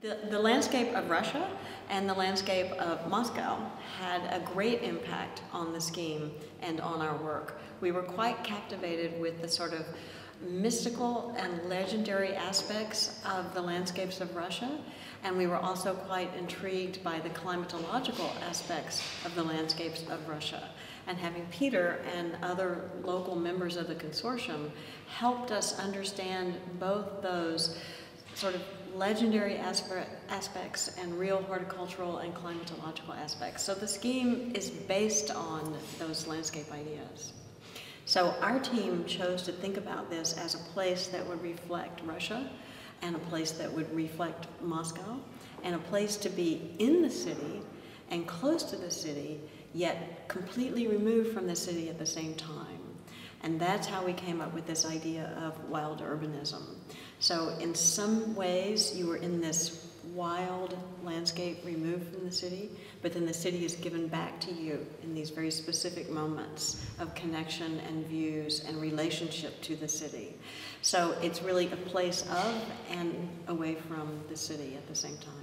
The landscape of Russia and the landscape of Moscow had a great impact on the scheme and on our work. We were quite captivated with the sort of mystical and legendary aspects of the landscapes of Russia, and we were also quite intrigued by the climatological aspects of the landscapes of Russia. And having Petr and other local members of the consortium helped us understand both those sort of legendary aspects and real horticultural and climatological aspects. So the scheme is based on those landscape ideas. So our team chose to think about this as a place that would reflect Russia, and a place that would reflect Moscow, and a place to be in the city and close to the city, yet completely removed from the city at the same time. And that's how we came up with this idea of wild urbanism. So in some ways, you were in this wild landscape removed from the city, but then the city is given back to you in these very specific moments of connection and views and relationship to the city. So it's really a place of and away from the city at the same time.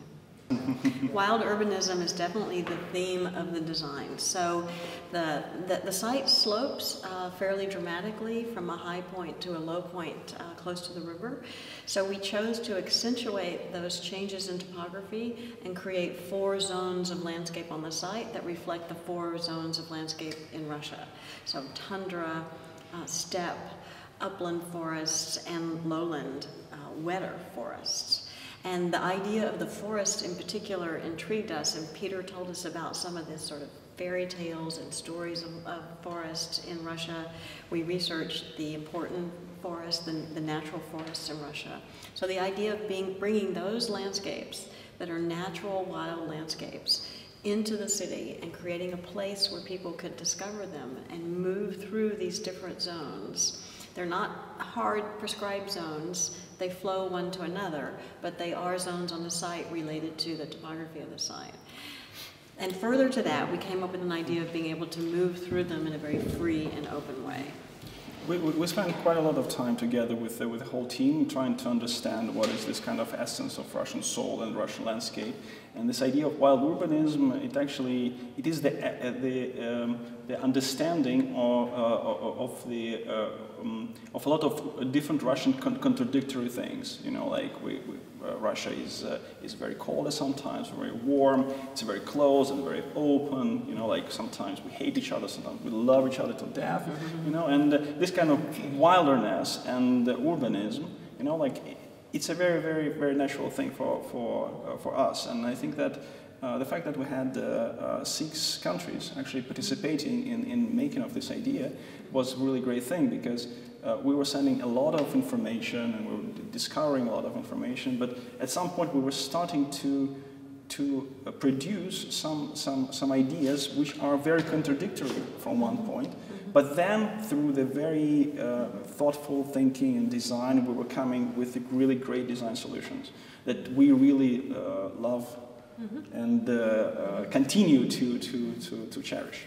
Wild urbanism is definitely the theme of the design. So the site slopes fairly dramatically from a high point to a low point close to the river. So we chose to accentuate those changes in topography and create 4 zones of landscape on the site that reflect the 4 zones of landscape in Russia. So tundra, steppe, upland forests, and lowland, wetter forests. And the idea of the forest in particular intrigued us, and Petr told us about some of this sort of fairy tales and stories of forests in Russia. We researched the important forests, the natural forests in Russia. So the idea of bringing those landscapes that are natural wild landscapes into the city and creating a place where people could discover them and move through these different zones. They're not hard prescribed zones, they flow one to another, but they are zones on the site related to the topography of the site. And further to that, we came up with an idea of being able to move through them in a very free and open way. We spent quite a lot of time together with the whole team trying to understand what is this kind of essence of Russian soul and Russian landscape. And this idea of wild urbanism, it is the understanding of a lot of different Russian contradictory things. You know, like Russia is very cold sometimes, very warm. It's very close and very open. You know, like sometimes we hate each other, sometimes we love each other to death. You know, and this kind of wilderness and urbanism, you know, like it's a very, very, very natural thing for us. And I think that the fact that we had 6 countries actually participating in making of this idea was a really great thing, because we were sending a lot of information and we were discovering a lot of information, but at some point we were starting to produce some ideas which are very contradictory from one point. But then, through the very thoughtful thinking and design, we were coming with really great design solutions that we really love and continue to cherish.